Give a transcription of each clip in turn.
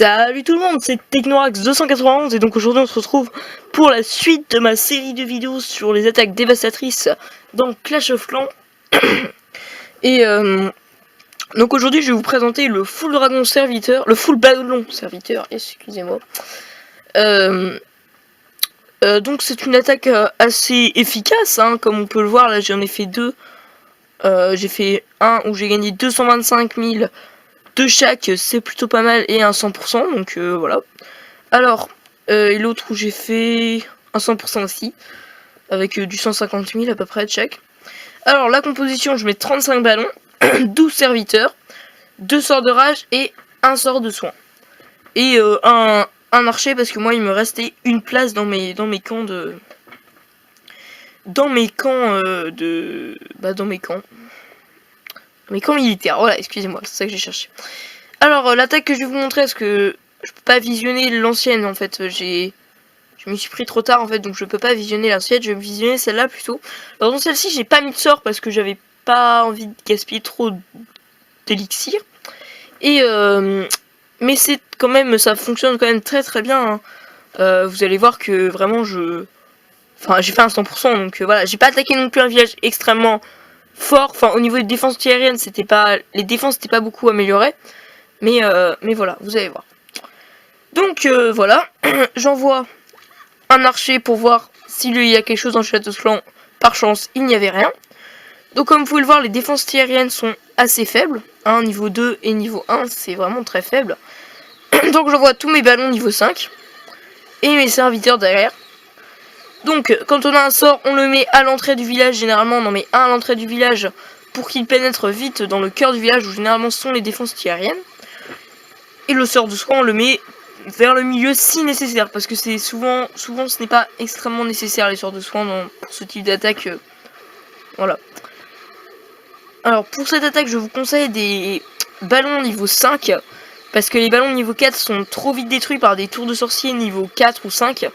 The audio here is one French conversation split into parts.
Salut tout le monde, c'est Technorax291 et donc aujourd'hui on se retrouve pour la suite de ma série de vidéos sur les attaques dévastatrices dans Clash of Clans. Et donc aujourd'hui je vais vous présenter le full dragon serviteur, le full ballon serviteur, excusez-moi. Donc c'est une attaque assez efficace, hein, comme on peut le voir. Là j'en ai fait deux. J'ai fait un où j'ai gagné 225 000 de chaque, c'est plutôt pas mal, et un 100%, donc voilà. Alors, et l'autre où j'ai fait un 100% aussi, avec du 150 000 à peu près de chaque. Alors, la composition, je mets 35 ballons, 12 serviteurs, 2 sorts de rage et un sort de soin. Et un archer, parce que moi, il me restait une place dans mes camps de... Dans mes camps militaires, voilà, excusez-moi, c'est ça que j'ai cherché. Alors, l'attaque que je vais vous montrer, parce que je peux pas visionner l'ancienne, en fait, je me suis pris trop tard, en fait, donc je peux pas visionner l'ancienne, je vais visionner celle-là plutôt. Alors, dans celle-ci, j'ai pas mis de sort, parce que j'avais pas envie de gaspiller trop d'élixir. Et, mais c'est quand même, ça fonctionne quand même très très bien, hein. Vous allez voir que vraiment, enfin, j'ai fait un 100%, donc voilà, j'ai pas attaqué non plus un village extrêmement fort. Enfin, au niveau des défenses aériennes, les défenses n'étaient pas beaucoup améliorées. Mais voilà, vous allez voir. Donc voilà, j'envoie un archer pour voir s'il y a quelque chose dans le château de clan. Par chance, il n'y avait rien. Donc comme vous pouvez le voir, les défenses aériennes sont assez faibles. Hein, niveau 2 et niveau 1, c'est vraiment très faible. Donc j'envoie tous mes ballons niveau 5. Et mes serviteurs derrière. Donc quand on a un sort, on le met à l'entrée du village. Généralement, on en met un à l'entrée du village pour qu'il pénètre vite dans le cœur du village où généralement sont les défenses aériennes. Et le sort de soin, on le met vers le milieu si nécessaire, parce que c'est souvent ce n'est pas extrêmement nécessaire les sorts de soin pour ce type d'attaque. Voilà. Alors pour cette attaque, je vous conseille des ballons niveau 5, parce que les ballons niveau 4 sont trop vite détruits par des tours de sorcier niveau 4 ou 5.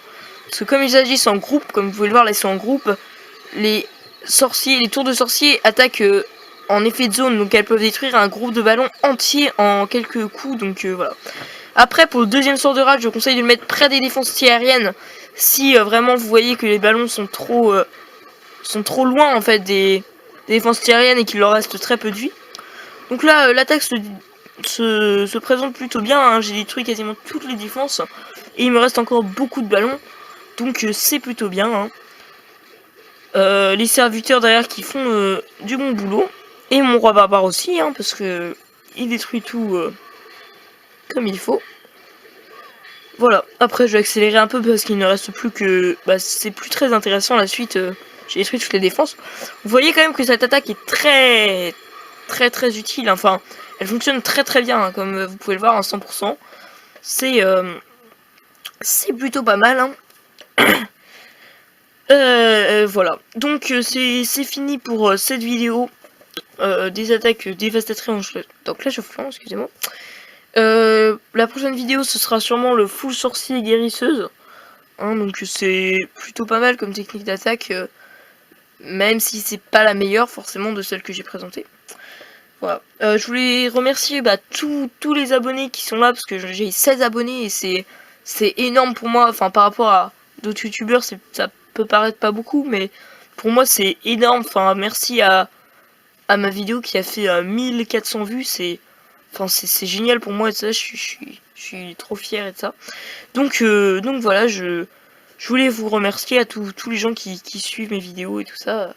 Parce que comme ils agissent en groupe, comme vous pouvez le voir là, ils sont en groupe, les tours de sorcier attaquent en effet de zone, donc elles peuvent détruire un groupe de ballons entier en quelques coups, donc voilà. Après, pour le deuxième sort de rage, je conseille de le mettre près des défenses aériennes, si vraiment vous voyez que les ballons sont trop loin en fait des défenses aériennes et qu'il leur reste très peu de vie. Donc là, l'attaque se présente plutôt bien, hein. J'ai détruit quasiment toutes les défenses, et il me reste encore beaucoup de ballons, donc c'est plutôt bien, hein. Les serviteurs derrière qui font du bon boulot. Et mon roi barbare aussi, hein, parce que il détruit tout comme il faut. Voilà, après je vais accélérer un peu parce qu'il ne reste plus que... c'est plus très intéressant la suite, j'ai détruit toutes les défenses. Vous voyez quand même que cette attaque est très très très utile, enfin elle fonctionne très très bien, hein, comme vous pouvez le voir à 100%. C'est plutôt pas mal, hein. Voilà, donc c'est fini pour cette vidéo. Des attaques dévastatrices dans Clash of Clans, excusez-moi. La prochaine vidéo, ce sera sûrement le full sorcier guérisseuse. Hein, donc c'est plutôt pas mal comme technique d'attaque, même si c'est pas la meilleure forcément de celle que j'ai présentée. Voilà. Je voulais remercier tous les abonnés qui sont là, parce que j'ai 16 abonnés et c'est énorme pour moi. Enfin, par rapport à d'autres youtubeurs, ça peut paraître pas beaucoup, mais pour moi c'est énorme. Enfin, merci à ma vidéo qui a fait 1400 vues, c'est génial pour moi et ça, je suis trop fière et de ça. Donc voilà, je voulais vous remercier à tous les gens qui suivent mes vidéos et tout ça.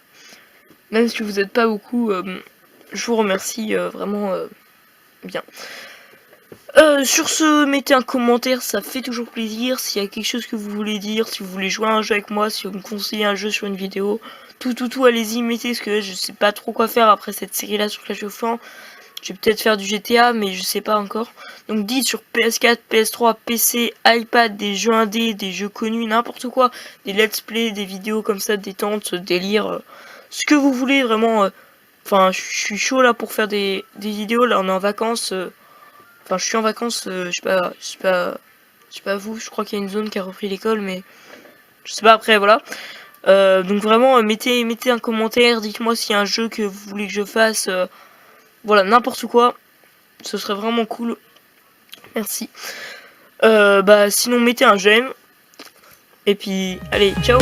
Même si vous n'êtes pas beaucoup, je vous remercie vraiment bien. Sur ce, mettez un commentaire, ça fait toujours plaisir. S'il y a quelque chose que vous voulez dire, si vous voulez jouer à un jeu avec moi, si vous me conseillez un jeu sur une vidéo, tout, allez-y, mettez, parce que je sais pas trop quoi faire après cette série là sur Clash of Clans. Je vais peut-être faire du GTA, mais je sais pas encore. Donc dites sur PS4, PS3, PC, iPad, des jeux indés, des jeux connus, n'importe quoi. Des let's play, des vidéos comme ça, détente, délire, ce que vous voulez vraiment. Enfin, je suis chaud là pour faire des vidéos. Là, on est en vacances. Enfin, je suis en vacances, je sais pas vous, je crois qu'il y a une zone qui a repris l'école, mais je sais pas après, voilà. Donc vraiment, mettez un commentaire, dites-moi s'il y a un jeu que vous voulez que je fasse, voilà, n'importe quoi, ce serait vraiment cool. Merci. Bah sinon mettez un j'aime. Et puis allez, ciao.